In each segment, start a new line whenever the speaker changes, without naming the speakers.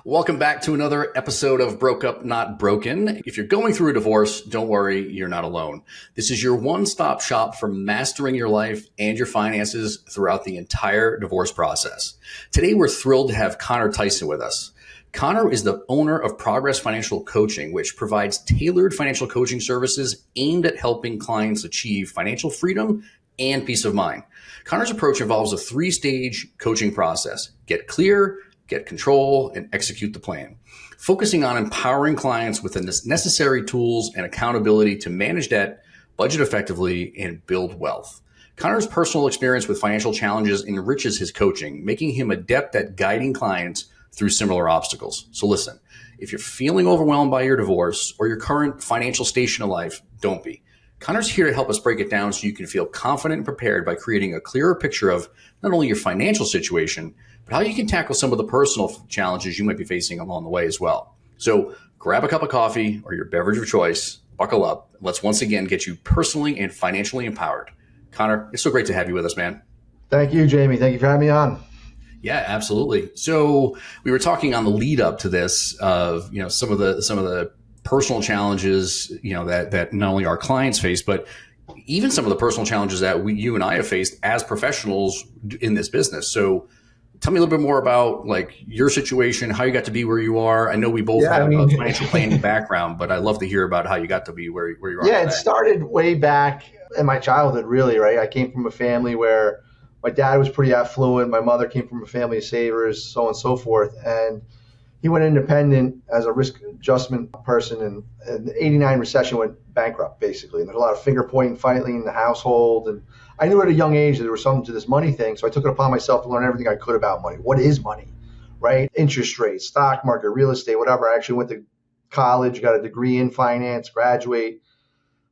Welcome back to another episode of Broke Up Not Broken. If you're going through a divorce, don't worry, you're not alone. This is your one-stop shop for mastering your life and your finances throughout the entire divorce process. Today, we're thrilled to have Connor Tyson with us. Connor is the owner of Progress Financial Coaching, which provides tailored financial coaching services aimed at helping clients achieve financial freedom and peace of mind. Connor's approach involves a three-stage coaching process: get clear, get control, and execute the plan, focusing on empowering clients with the necessary tools and accountability to manage debt, budget effectively, and build wealth. Connor's personal experience with financial challenges enriches his coaching, making him adept at guiding clients through similar obstacles. So listen, if you're feeling overwhelmed by your divorce or your current financial station of life, don't be. Connor's here to help us break it down so you can feel confident and prepared by creating a clearer picture of not only your financial situation, but how you can tackle some of the personal challenges you might be facing along the way as well. So grab a cup of coffee or your beverage of choice, buckle up, and let's once again get you personally and financially empowered. Connor, it's so great to have you with us, man.
Thank you, Jamie. Thank you for having me on.
Yeah, absolutely. So we were talking on the lead up to this of, some of the personal challenges, that not only our clients face, but even some of the personal challenges that you and I have faced as professionals in this business. So tell me a little bit more about like your situation, how you got to be where you are. I know we both have a financial planning background, but I'd love to hear about how you got to be where you are.
Yeah, today. It started way back in my childhood, really, right? I came from a family where my dad was pretty affluent. My mother came from a family of savers, so on and so forth. And he went independent as a risk adjustment person, and the 89 recession went bankrupt, basically. And there's a lot of finger pointing, fighting in the household. And I knew at a young age that there was something to this money thing, so I took it upon myself to learn everything I could about money. What is money, right? Interest rates, stock market, real estate, whatever. I actually went to college, got a degree in finance, graduate,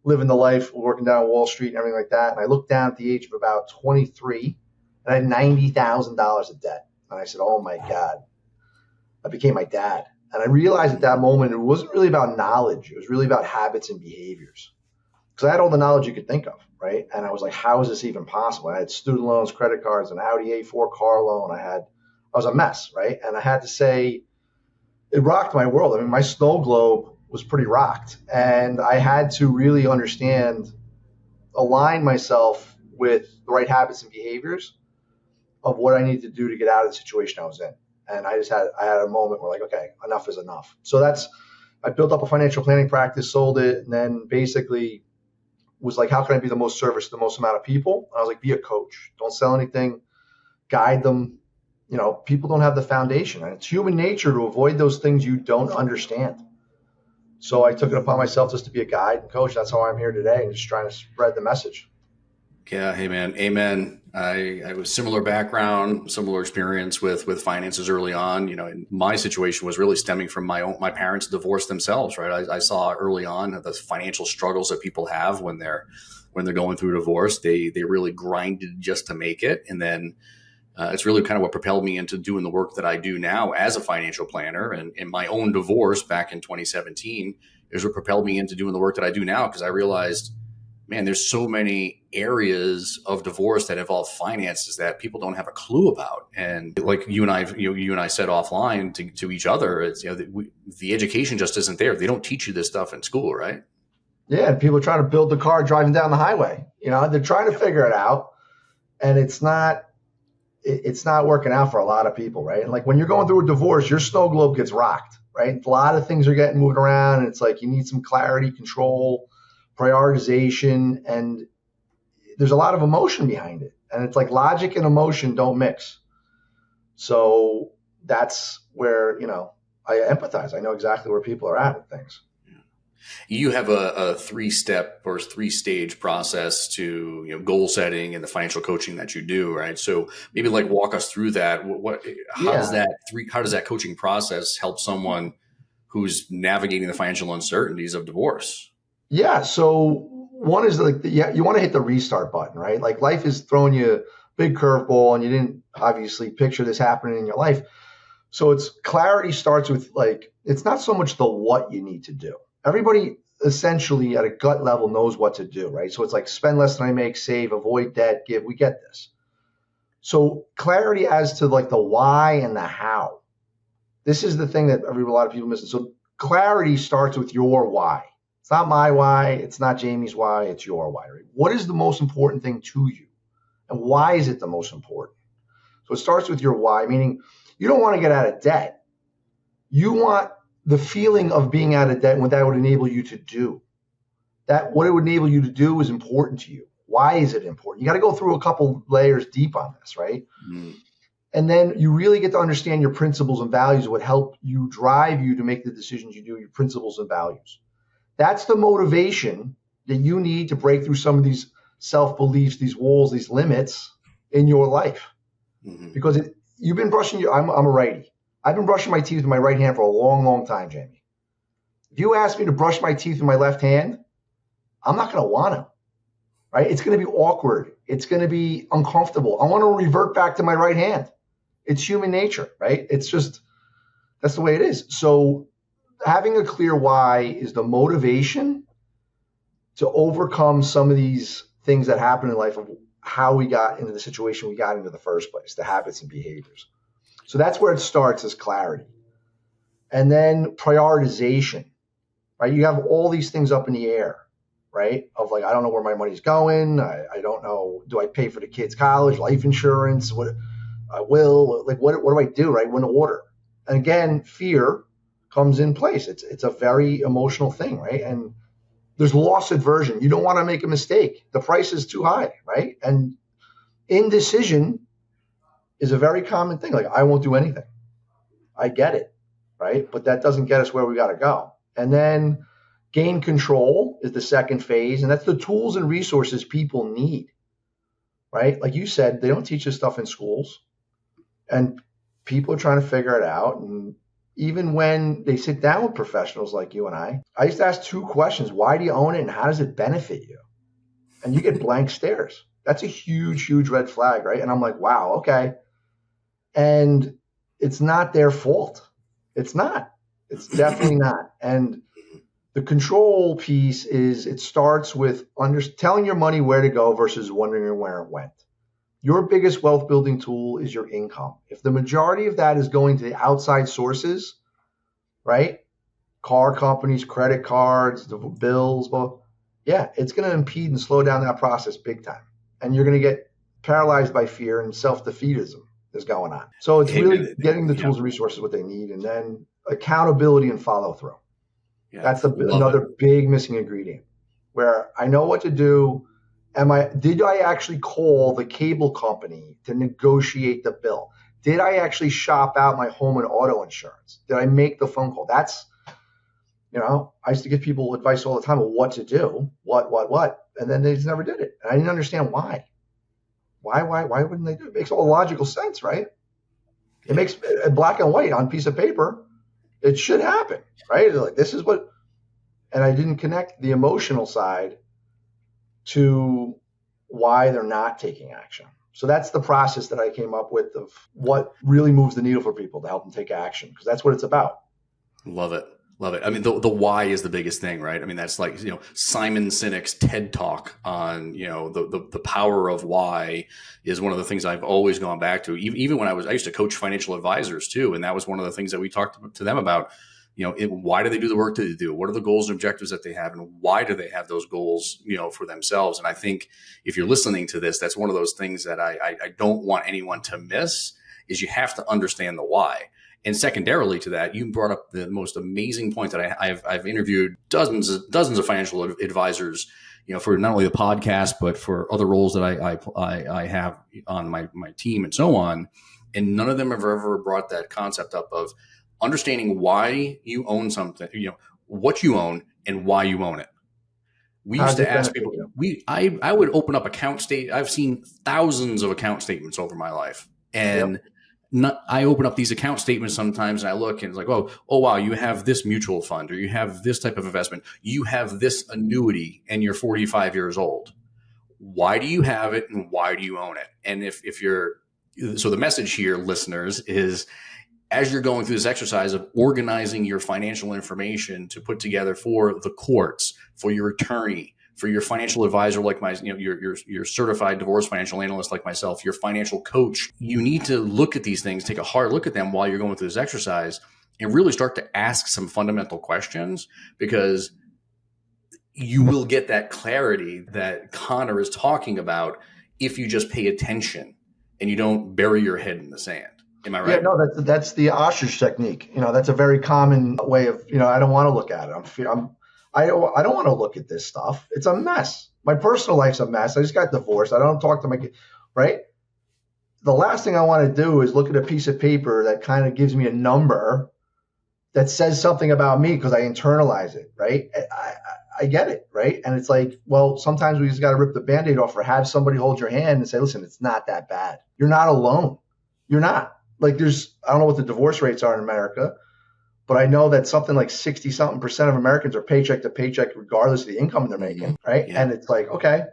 living the life, working down on Wall Street and everything like that. And I looked down at the age of about 23, and I had $90,000 of debt. And I said, oh my God. I became my dad. And I realized at that moment, it wasn't really about knowledge. It was really about habits and behaviors. Because I had all the knowledge you could think of, right? And I was like, how is this even possible? I had student loans, credit cards, an Audi A4 car loan. I was a mess, right? And I had to say, it rocked my world. I mean, my snow globe was pretty rocked. And I had to really align myself with the right habits and behaviors of what I needed to do to get out of the situation I was in. And I had a moment where like, okay, enough is enough. So I built up a financial planning practice, sold it, and then basically was like, how can I be the most service to the most amount of people? And I was like, be a coach. Don't sell anything, guide them. People don't have the foundation. And it's human nature to avoid those things you don't understand. So I took it upon myself just to be a guide and coach. That's how I'm here today, and just trying to spread the message.
Yeah. Hey, man. Amen. I was similar background, similar experience with finances early on. And my situation was really stemming from my parents' divorce themselves, right? I saw early on the financial struggles that people have when they're going through a divorce. They really grinded just to make it. And then it's really kind of what propelled me into doing the work that I do now as a financial planner. And in my own divorce back in 2017 is what propelled me into doing the work that I do now, because I realized, man, there's so many areas of divorce that involve finances that people don't have a clue about. And like you and I said offline to each other, it's, the education just isn't there. They don't teach you this stuff in school, right?
Yeah. And people are trying to build the car driving down the highway. They're trying to figure it out, and it's not working out for a lot of people, right? And like when you're going through a divorce, your snow globe gets rocked, right? A lot of things are getting moved around, and it's like you need some clarity, control, prioritization, and there's a lot of emotion behind it. And it's like logic and emotion don't mix. So that's where, I empathize. I know exactly where people are at with things.
You have a 3-step or 3-stage process to goal setting and the financial coaching that you do, right? So maybe like walk us through that. How does that coaching process help someone who's navigating the financial uncertainties of divorce?
Yeah. So one is like, you want to hit the restart button, right? Like life is throwing you a big curveball, and you didn't obviously picture this happening in your life. So it's clarity starts with like, it's not so much the what you need to do. Everybody essentially at a gut level knows what to do, right? So it's like spend less than I make, save, avoid debt, give. We get this. So clarity as to like the why and the how This is the thing that a lot of people miss. So clarity starts with your why. It's not my why. It's not Jamie's why. It's your why. Right? What is the most important thing to you? And why is it the most important? So it starts with your why, meaning you don't want to get out of debt. You want the feeling of being out of debt and what that would enable you to do. That what it would enable you to do is important to you. Why is it important? You got to go through a couple layers deep on this, right? Mm. And then you really get to understand your principles and values, what help you drive you to make the decisions you do, your principles and values. That's the motivation that you need to break through some of these self-beliefs, these walls, these limits in your life. Mm-hmm. Because you've been brushing I'm a righty. I've been brushing my teeth with my right hand for a long, long time, Jamie. If you ask me to brush my teeth with my left hand, I'm not going to want to, right? It's going to be awkward. It's going to be uncomfortable. I want to revert back to my right hand. It's human nature, right? It's just, that's the way it is. So having a clear why is the motivation to overcome some of these things that happen in life of how we got into the situation we got into the first place, the habits and behaviors. So that's where it starts, is clarity. And then prioritization, right? You have all these things up in the air, right? Of like, I don't know where my money's going. I don't know. Do I pay for the kids' college, life insurance? What I will, like, what do I do, right? When to order. And again, fear comes in place. It's a very emotional thing, right? And there's loss aversion. You don't want to make a mistake. The price is too high, right? And indecision is a very common thing. Like, I won't do anything. I get it, right? But that doesn't get us where we got to go. And then gain control is the second phase. And that's the tools and resources people need, right? Like you said, they don't teach this stuff in schools. And people are trying to figure it out. And even when they sit down with professionals like you and I used to ask 2 questions. Why do you own it? And how does it benefit you? And you get blank stares. That's a huge, huge red flag, right? And I'm like, wow, okay. And it's not their fault. It's not. It's definitely not. And the control piece is, it starts with telling your money where to go versus wondering where it went. Your biggest wealth building tool is your income. If the majority of that is going to the outside sources, right? Car companies, credit cards, the bills, well, yeah, it's going to impede and slow down that process big time. And you're going to get paralyzed by fear, and self-defeatism is going on. So it's really getting the tools and resources what they need, and then accountability and follow through. Yeah, that's another big missing ingredient, where I know what to do. Did I actually call the cable company to negotiate the bill? Did I actually shop out my home and auto insurance? Did I make the phone call? That's, I used to give people advice all the time of what to do, what, and then they just never did it. And I didn't understand why. Why wouldn't they do it? It makes all logical sense, right? It makes black and white on a piece of paper. It should happen, right? Like, this is what, and I didn't connect the emotional side to why they're not taking action. So that's the process that I came up with of what really moves the needle for people to help them take action, because that's what it's about.
Love it. Love it. I mean, the why is the biggest thing, right? I mean, that's like, Simon Sinek's TED Talk on, the power of why is one of the things I've always gone back to. Even when I used to coach financial advisors too. And that was one of the things that we talked to them about. Why do they do the work that they do? What are the goals and objectives that they have? And why do they have those goals, for themselves? And I think if you're listening to this, that's one of those things that I don't want anyone to miss, is you have to understand the why. And secondarily to that, you brought up the most amazing point that I've interviewed dozens of financial advisors, for not only the podcast, but for other roles that I have on my team and so on. And none of them have ever brought that concept up of understanding why you own something, what you own and why you own it. We used to ask people, I would open up account statements. I've seen thousands of account statements over my life. And I open up these account statements sometimes and I look and it's like, oh, wow, you have this mutual fund, or you have this type of investment. You have this annuity and you're 45 years old. Why do you have it and why do you own it? And so the message here, listeners, is as you're going through this exercise of organizing your financial information to put together for the courts, for your attorney, for your financial advisor, like your certified divorce financial analyst like myself, your financial coach. You need to look at these things, take a hard look at them while you're going through this exercise, and really start to ask some fundamental questions, because you will get that clarity that Connor is talking about if you just pay attention and you don't bury your head in the sand. Am I right?
Yeah, no, that's the ostrich technique. That's a very common way of, I don't want to look at it. I don't want to look at this stuff. It's a mess. My personal life's a mess. I just got divorced. I don't talk to my kid, right? The last thing I want to do is look at a piece of paper that kind of gives me a number that says something about me because I internalize it, right? I get it, right? And it's like, well, sometimes we just got to rip the Band-Aid off or have somebody hold your hand and say, listen, it's not that bad. You're not alone. You're not. Like I don't know what the divorce rates are in America, but I know that something like 60-something% of Americans are paycheck to paycheck regardless of the income they're making, right? Yeah. And it's like, okay,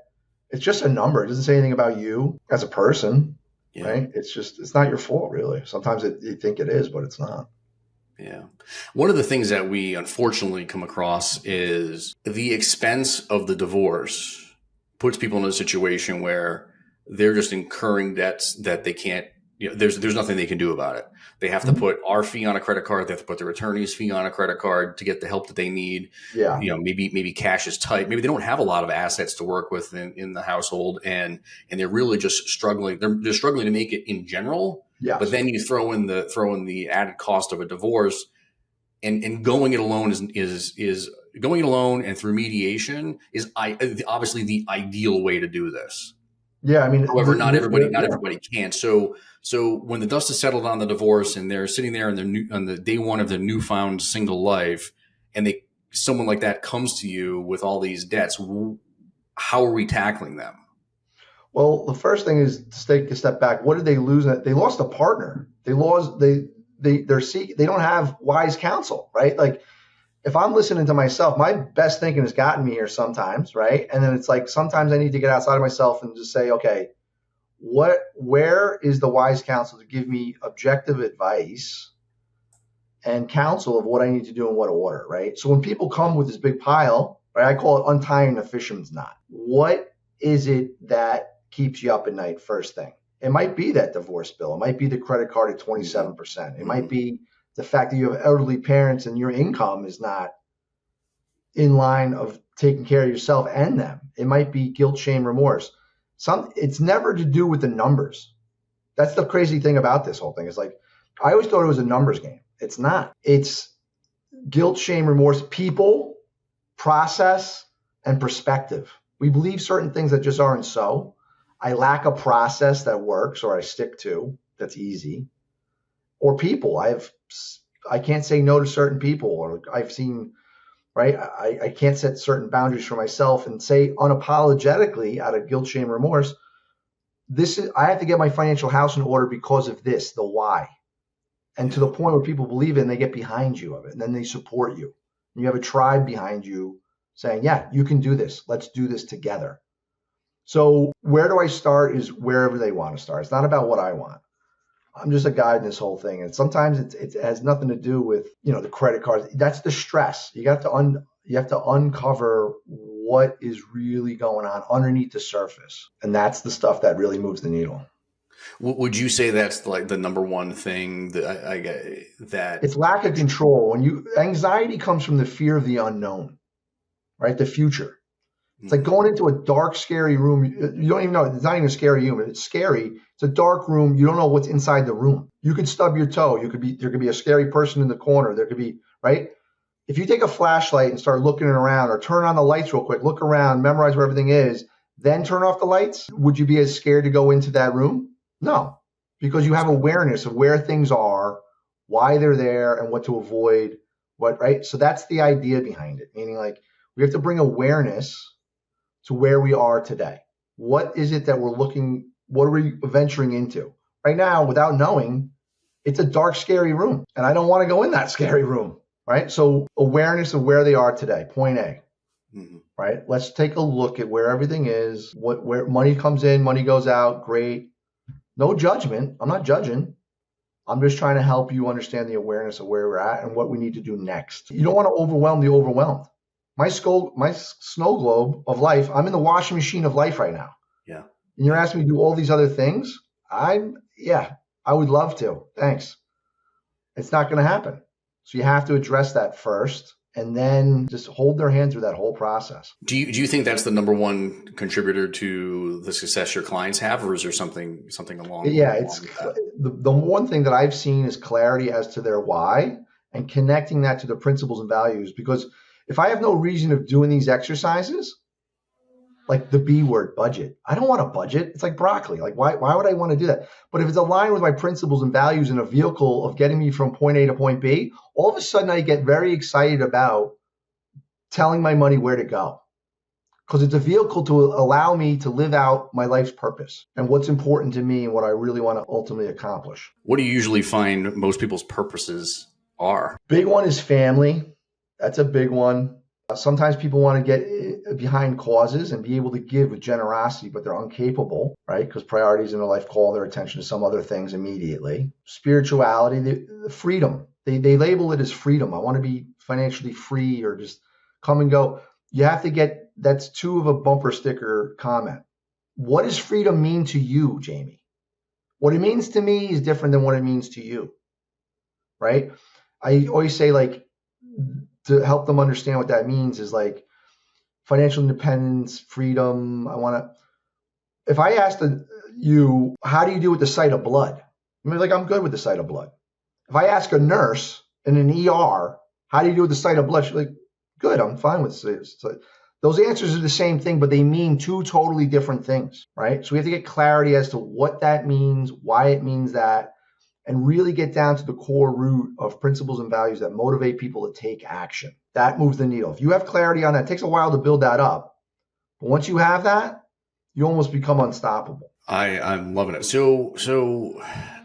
it's just a number. It doesn't say anything about you as a person, right? It's not your fault, really. Sometimes you think it is, but it's not.
Yeah. One of the things that we unfortunately come across is the expense of the divorce puts people in a situation where they're just incurring debts that they can't, there's nothing they can do about it. They have to put our fee on a credit card. They have to put their attorney's fee on a credit card to get the help that they need.
Yeah.
Maybe cash is tight. Maybe they don't have a lot of assets to work with in the household, and they're really just struggling. They're struggling to make it in general.
Yes.
But then you throw in the added cost of a divorce, and going it alone is going it alone and through mediation is obviously the ideal way to do this.
Yeah, I mean,
however, not everybody can. So when the dust is settled on the divorce and they're sitting there on the day one of their newfound single life, and someone like that comes to you with all these debts, how are we tackling them?
Well, the first thing is to take a step back. What did they lose? They lost a partner. They don't have wise counsel, right? Like, if I'm listening to myself, my best thinking has gotten me here sometimes, right? And then it's like sometimes I need to get outside of myself and just say, okay, where is the wise counsel to give me objective advice and counsel of what I need to do in what order, right? So when people come with this big pile, right, I call it untying the fisherman's knot. What is it that keeps you up at night first thing? It might be that divorce bill. It might be the credit card at 27%. It might be the fact that you have elderly parents and your income is not in line of taking care of yourself and them. It might be guilt, shame, remorse. It's never to do with the numbers. That's the crazy thing about this whole thing. It's like, I always thought it was a numbers game. It's not. It's guilt, shame, remorse, people, process, and perspective. We believe certain things that just aren't so. I lack a process that works or I stick to that's easy. Or people. I can't say no to certain people, or I've seen, right? I can't set certain boundaries for myself and say unapologetically out of guilt, shame, remorse, I have to get my financial house in order because of this, the why. And to the point where people believe it and they get behind you of it, and then they support you. And you have a tribe behind you saying, yeah, you can do this. Let's do this together. So where do I start is wherever they want to start. It's not about what I want. I'm just a guide in this whole thing. And sometimes it has nothing to do with, the credit cards. That's the stress. You have to uncover what is really going on underneath the surface. And that's the stuff that really moves the needle.
Would you say that's like the number one thing that
it's lack of control? Anxiety comes from the fear of the unknown, right? The future. It's like going into a dark, scary room. You don't even know. It's not even a scary room. It's scary. It's a dark room. You don't know what's inside the room. You could stub your toe. There could be a scary person in the corner. There could be, right? If you take a flashlight and start looking around, or turn on the lights real quick, look around, memorize where everything is, then turn off the lights, would you be as scared to go into that room? No, because you have awareness of where things are, why they're there, and what to avoid, right? So that's the idea behind it, meaning like we have to bring awareness to where we are today. What is it that what are we venturing into? Right now, without knowing, it's a dark, scary room. And I don't want to go in that scary room, right? So awareness of where they are today, point A, right? Let's take a look at where everything is, where money comes in, money goes out, great. No judgment. I'm not judging. I'm just trying to help you understand the awareness of where we're at and what we need to do next. You don't want to overwhelm the overwhelmed. my snow globe of life, I'm in the washing machine of life right now.
Yeah.
And you're asking me to do all these other things. Yeah, I would love to. Thanks. It's not going to happen. So you have to address that first and then just hold their hand through that whole process.
Do you think that's the number one contributor to the success your clients have, or is there something along?
Yeah, it's the one thing that I've seen is clarity as to their why and connecting that to the principles and values. Because if I have no reason of doing these exercises, like the B word, budget, I don't want a budget. It's like broccoli. Like why would I want to do that? But if it's aligned with my principles and values in a vehicle of getting me from point A to point B, all of a sudden I get very excited about telling my money where to go. Because it's a vehicle to allow me to live out my life's purpose and what's important to me and what I really want to ultimately accomplish.
What do you usually find most people's purposes are?
Big one is family. That's a big one. Sometimes people want to get behind causes and be able to give with generosity, but they're incapable, right? Because priorities in their life call their attention to some other things immediately. Spirituality, the freedom. They label it as freedom. I want to be financially free or just come and go. You have to get, that's two of a bumper sticker comment. What does freedom mean to you, Jamie? What it means to me is different than what it means to you, right? I always say, like, to help them understand what that means is like financial independence, freedom. If I asked you, how do you do with the sight of blood? I'm good with the sight of blood. If I ask a nurse in an ER, how do you do with the sight of blood? She's like, good, I'm fine with it. Those answers are the same thing, but they mean two totally different things, right? So we have to get clarity as to what that means, why it means that, and really get down to the core root of principles and values that motivate people to take action. That moves the needle. If you have clarity on that, it takes a while to build that up. But once you have that, you almost become unstoppable.
I'm loving it. So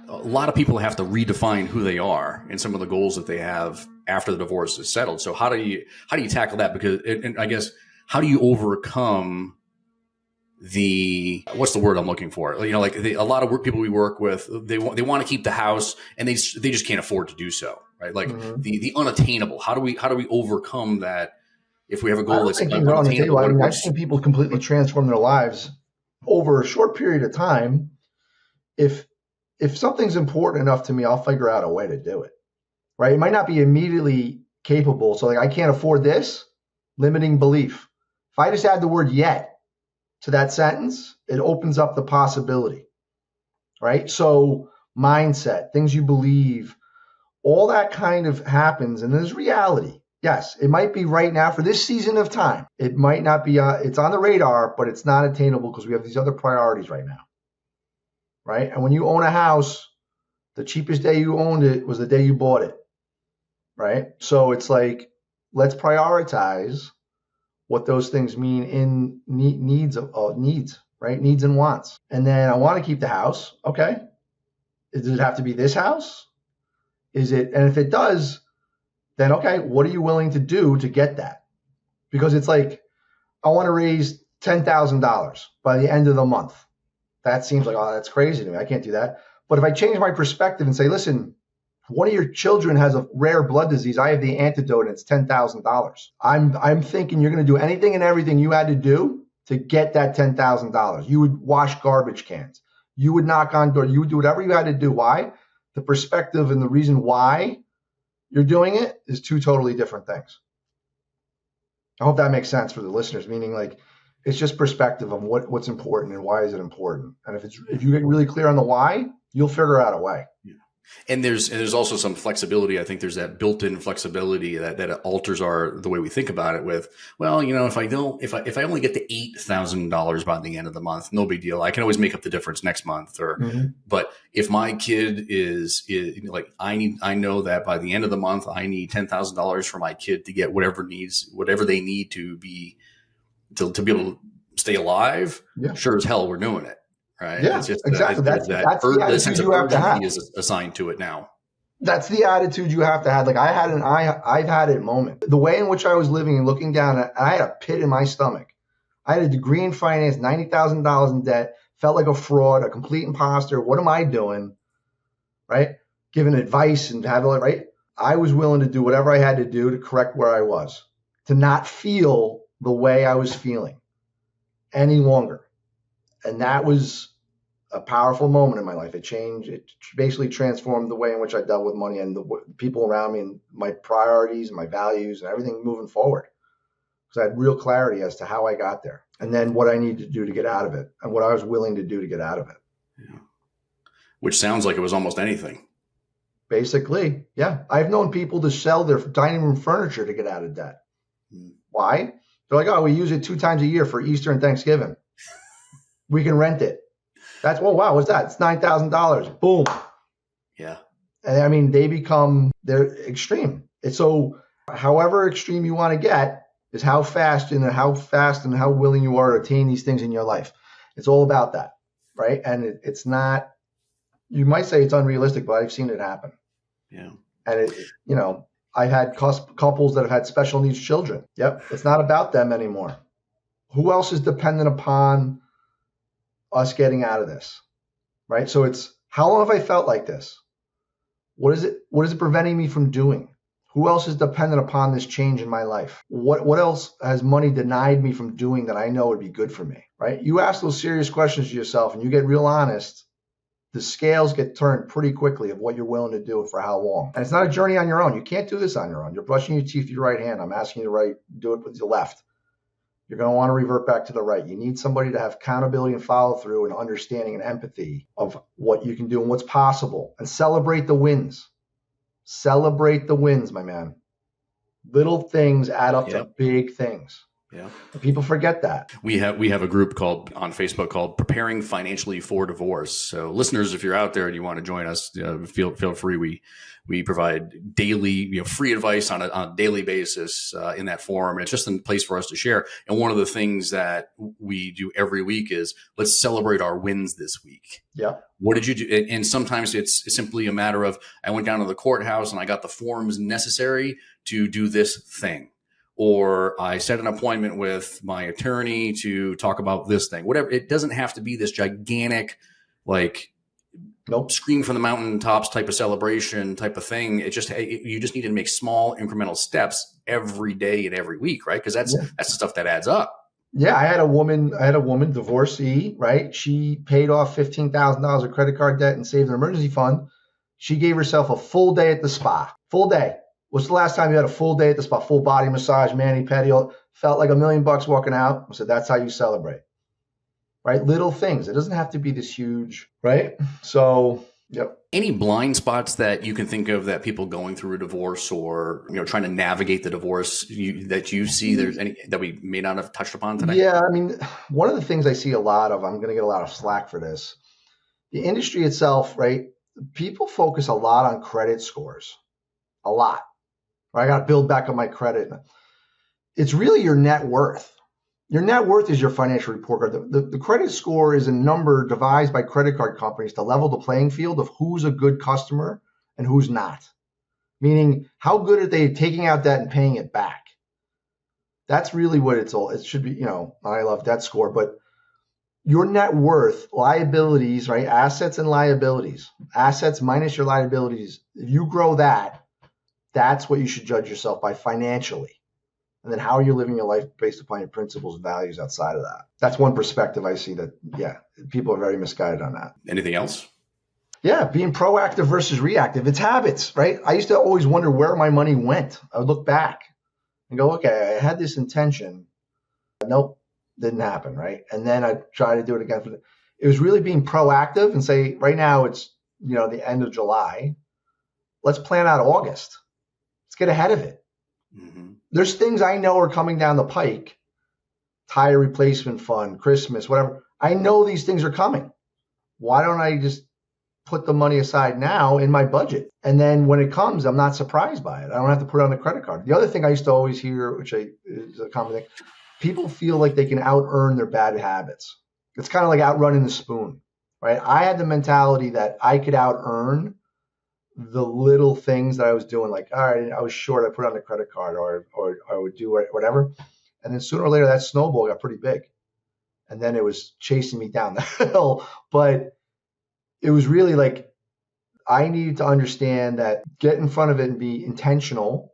a lot of people have to redefine who they are and some of the goals that they have after the divorce is settled. So how do you tackle that? Because and I guess, how do you overcome what's the word I'm looking for? Like a lot of people we work with, they want to keep the house and they just can't afford to do so, right? Like the unattainable. How do we overcome that if we have a goal that's unattainable?
I've seen people completely transform their lives over a short period of time. If something's important enough to me, I'll figure out a way to do it, right? It might not be immediately capable. So like, I can't afford this, limiting belief. If I just add the word yet to that sentence, it opens up the possibility, right? So mindset, things you believe, all that kind of happens. And there's reality. Yes, it might be right now for this season of time. It might not be, it's on the radar, but it's not attainable because we have these other priorities right now, right? And when you own a house, the cheapest day you owned it was the day you bought it, right? So it's like, let's prioritize what those things mean in needs, right? Needs and wants. And then I want to keep the house. Okay. Does it have to be this house? And if it does, then okay, what are you willing to do to get that? Because it's like, I want to raise $10,000 by the end of the month. That seems like, oh, that's crazy to me. I can't do that. But if I change my perspective and say, listen, one of your children has a rare blood disease. I have the antidote and it's $10,000. I'm thinking you're going to do anything and everything you had to do to get that $10,000. You would wash garbage cans. You would knock on doors. You would do whatever you had to do. Why? The perspective and the reason why you're doing it is two totally different things. I hope that makes sense for the listeners, meaning like, it's just perspective of what's important and why is it important. And if you get really clear on the why, you'll figure out a way.
Yeah. And there's also some flexibility. I think there's that built-in flexibility that alters the way we think about it with, well, if I only get to $8,000 by the end of the month, no big deal. I can always make up the difference next month. But if my kid is like, I know that by the end of the month, I need $10,000 for my kid to get whatever they need to be able to stay alive. Yeah. Sure as hell, we're doing it. Right.
Yeah,
it's just
exactly. That's the attitude you have to have.
Is assigned to it now.
That's the attitude you have to have. Like I've had a moment. The way in which I was living and looking down, I had a pit in my stomach. I had a degree in finance, $90,000 in debt, felt like a fraud, a complete imposter. What am I doing? Right? Giving advice and having, right? I was willing to do whatever I had to do to correct where I was. to not feel the way I was feeling any longer. And that was a powerful moment in my life. It basically transformed the way in which I dealt with money and the people around me and my priorities and my values and everything moving forward. Because I had real clarity as to how I got there and then what I needed to do to get out of it and what I was willing to do to get out of it.
Yeah. Which sounds like it was almost anything.
Basically, yeah. I've known people to sell their dining room furniture to get out of debt. Why? They're like, oh, we use it 2 times a year for Easter and Thanksgiving. We can rent it. That's, oh, wow, what's that? It's $9,000. Boom.
Yeah.
And I mean, they're extreme. It's so, however extreme you want to get is how fast and how willing you are to attain these things in your life. It's all about that, right? And it's not, you might say it's unrealistic, but I've seen it happen.
Yeah.
And I've had couples that have had special needs children. Yep. It's not about them anymore. Who else is dependent upon us getting out of this? Right. So it's, how long have I felt like this? What is it preventing me from doing? Who else is dependent upon this change in my life? What else has money denied me from doing that I know would be good for me? Right. You ask those serious questions to yourself and you get real honest. The scales get turned pretty quickly of what you're willing to do for how long. And it's not a journey on your own. You can't do this on your own. You're brushing your teeth with your right hand. I'm asking you to do it with your left. You're going to want to revert back to the right. You need somebody to have accountability and follow through and understanding and empathy of what you can do and what's possible. And celebrate the wins. Celebrate the wins, my man. Little things add up to big things.
Yeah.
People forget that.
We have a group on Facebook called Preparing Financially for Divorce. So listeners, if you're out there and you want to join us, feel free. We provide daily, free advice on a daily basis in that forum. And it's just a place for us to share. And one of the things that we do every week is let's celebrate our wins this week.
Yeah.
What did you do? And sometimes it's simply a matter of, I went down to the courthouse and I got the forms necessary to do this thing. Or I set an appointment with my attorney to talk about this thing, whatever. It doesn't have to be this gigantic, scream from the mountaintops type of celebration type of thing. You just need to make small incremental steps every day and every week, right? Because that's the stuff that adds up.
Yeah, I had a woman divorcee, right? She paid off $15,000 of credit card debt and saved an emergency fund. She gave herself a full day at the spa. Full day. What's the last time you had a full day at the spa? Full body massage, mani-pedi, felt like $1 million walking out. I said, that's how you celebrate, right? Little things. It doesn't have to be this huge, right? So, yep.
Any blind spots that you can think of that people going through a divorce or, trying to navigate the divorce that you see there's any that we may not have touched upon today?
Yeah. I mean, one of the things I see a lot of, I'm going to get a lot of slack for this. The industry itself, right? People focus a lot on credit scores, a lot. I got to build back on my credit. It's really your net worth. Your net worth is your financial report card. The credit score is a number devised by credit card companies to level the playing field of who's a good customer and who's not. Meaning, how good are they taking out debt and paying it back? That's really what it should be. I love debt score, but your net worth, liabilities, right? Assets and liabilities. Assets minus your liabilities. If you grow that, that's what you should judge yourself by financially. And then how are you living your life based upon your principles and values outside of that? That's one perspective I see that, people are very misguided on that.
Anything else?
Yeah, being proactive versus reactive. It's habits, right? I used to always wonder where my money went. I would look back and go, okay, I had this intention. Nope, didn't happen, right? And then I try to do it again. It was really being proactive and say, right now it's, the end of July. Let's plan out August. Let's get ahead of it. Mm-hmm. There's things I know are coming down the pike, tire replacement fund, Christmas, whatever. I know these things are coming. Why don't I just put the money aside now in my budget? And then when it comes, I'm not surprised by it. I don't have to put it on the credit card. The other thing I used to always hear, which is a common thing, people feel like they can out-earn their bad habits. It's kind of like outrunning the spoon, right? I had the mentality that I could out-earn the little things that I was doing, like, all right, I was short, I put it on the credit card or I would do whatever. And then sooner or later, that snowball got pretty big. And then it was chasing me down the hill. But it was really like, I needed to understand that get in front of it and be intentional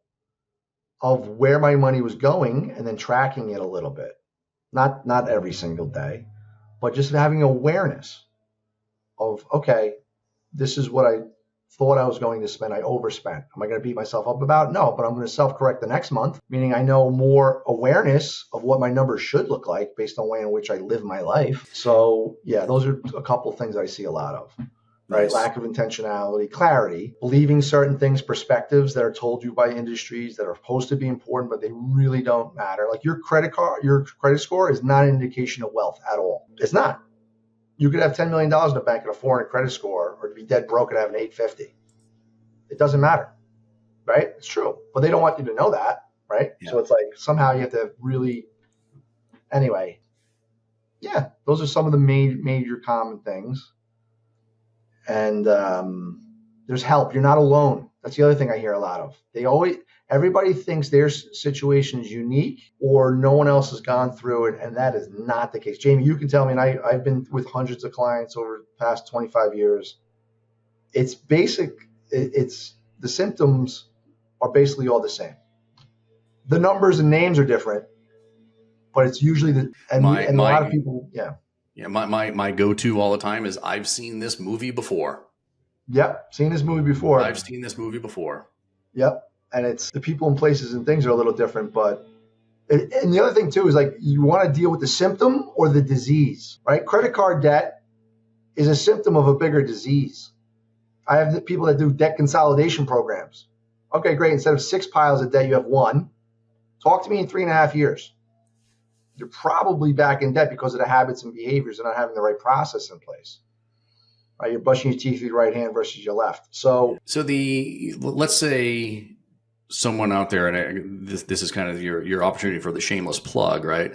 of where my money was going and then tracking it a little bit. Not every single day, but just having awareness of, okay, this is what I thought I was going to spend. I overspent. Am I going to beat myself up about it? No, but I'm going to self-correct the next month, meaning I know more awareness of what my numbers should look like based on the way in which I live my life. So yeah, those are a couple of things I see a lot of. Right?
Nice.
Lack of intentionality, clarity, believing certain things, perspectives that are told you by industries that are supposed to be important, but they really don't matter. Like your credit score is not an indication of wealth at all. It's not. You could have $10 million in the bank and a 400 credit score, or to be dead broke and have an 850. It doesn't matter, right? It's true, but they don't want you to know that, right?
Yeah.
So it's like somehow you have to really, anyway. Yeah, those are some of the major common things. And there's help. You're not alone. That's the other thing I hear a lot of. Everybody thinks their situation is unique or no one else has gone through it, and that is not the case. Jamie, you can tell me, and I've been with hundreds of clients over the past 25 years. It's basic. It's the symptoms are basically all the same. The numbers and names are different, but it's usually a lot of people, yeah.
Yeah, my go-to all the time is I've seen this movie before.
Yep, seen this movie before.
I've seen this movie before.
Yep, and it's the people and places and things are a little different, but and the other thing too is like you want to deal with the symptom or the disease, right? Credit card debt is a symptom of a bigger disease. I have the people that do debt consolidation programs. Okay, great. Instead of 6 piles of debt, you have 1. Talk to me in 3.5 years. You're probably back in debt because of the habits and behaviors and not having the right process in place. Right? You're brushing your teeth with your right hand versus your left. So
let's say someone out there, and this is kind of your opportunity for the shameless plug, right?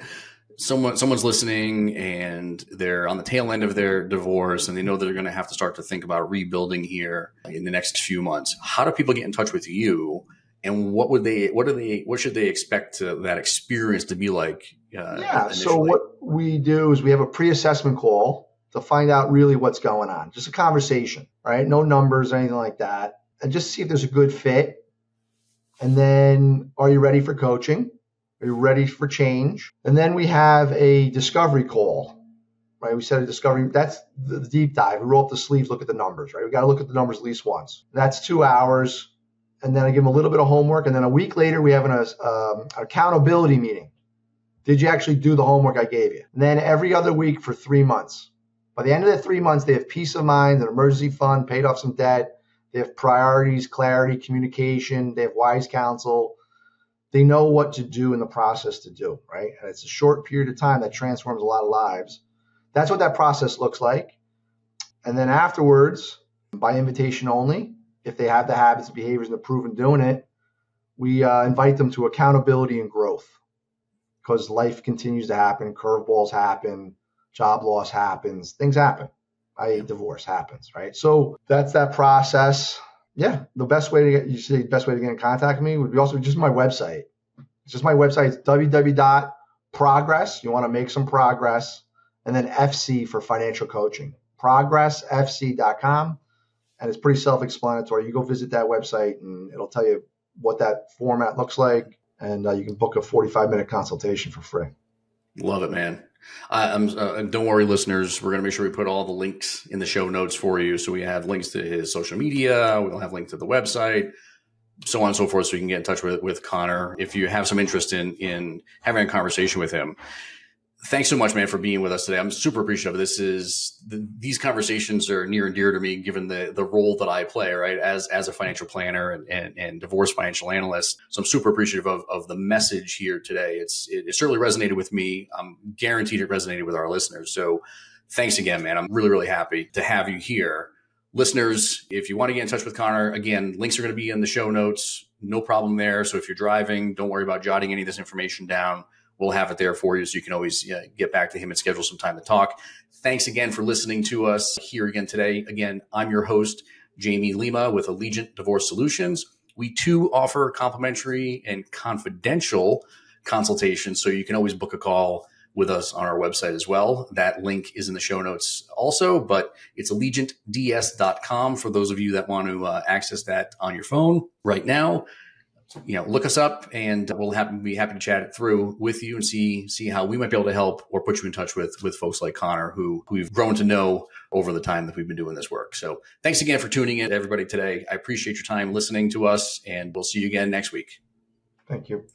Someone's listening and they're on the tail end of their divorce and they know they're going to have to start to think about rebuilding here in the next few months. How do people get in touch with you? And what should they expect that experience to be like? Initially?
So what we do is we have a pre-assessment call to find out really what's going on. Just a conversation, right? No numbers or anything like that. And just see if there's a good fit. And then, are you ready for coaching? Are you ready for change? And then we have a discovery call, right? We set a discovery. That's the deep dive. We roll up the sleeves, look at the numbers, right? We got to look at the numbers at least once. That's 2 hours. And then I give them a little bit of homework. And then a week later, we have an accountability meeting. Did you actually do the homework I gave you? And then every other week for 3 months. By the end of the 3 months, they have peace of mind, an emergency fund, paid off some debt. They have priorities, clarity, communication. They have wise counsel. They know what to do in the process to do, right? And it's a short period of time that transforms a lot of lives. That's what that process looks like. And then afterwards, by invitation only, if they have the habits, behaviors, and the proven doing it, we invite them to accountability and growth because life continues to happen. Curveballs happen, job loss happens, things happen. Divorce happens, right? So that's that process. Yeah, the best way to get in contact with me would be also just my website. It's just my website. It's www.progress. You want to make some progress, and then FC for financial coaching. progressfc.com. And it's pretty self-explanatory. You go visit that website and it'll tell you what that format looks like. And you can book a 45-minute consultation for free.
Love it, man. Don't worry, listeners. We're going to make sure we put all the links in the show notes for you. So we have links to his social media. We'll have links to the website, so on and so forth. So you can get in touch with Connor if you have some interest in having a conversation with him. Thanks so much, man, for being with us today. I'm super appreciative. These conversations are near and dear to me, given the role that I play, right, as a financial planner and divorce financial analyst. So I'm super appreciative of the message here today. It certainly resonated with me. I'm guaranteed it resonated with our listeners. So thanks again, man. I'm really, really happy to have you here. Listeners, if you want to get in touch with Connor, again, links are going to be in the show notes. No problem there. So if you're driving, don't worry about jotting any of this information down. We'll have it there for you so you can always get back to him and schedule some time to talk. Thanks again for listening to us here again today. Again, I'm your host, Jamie Lima with Allegiant Divorce Solutions. We too offer complimentary and confidential consultations, so you can always book a call with us on our website as well. That link is in the show notes also, but it's allegiantds.com for those of you that want to access that on your phone right now. look us up, and be happy to chat it through with you and see how we might be able to help or put you in touch with folks like Connor who we've grown to know over the time that we've been doing this work. So thanks again for tuning in, everybody, today. I appreciate your time listening to us, and we'll see you again next week.
Thank you.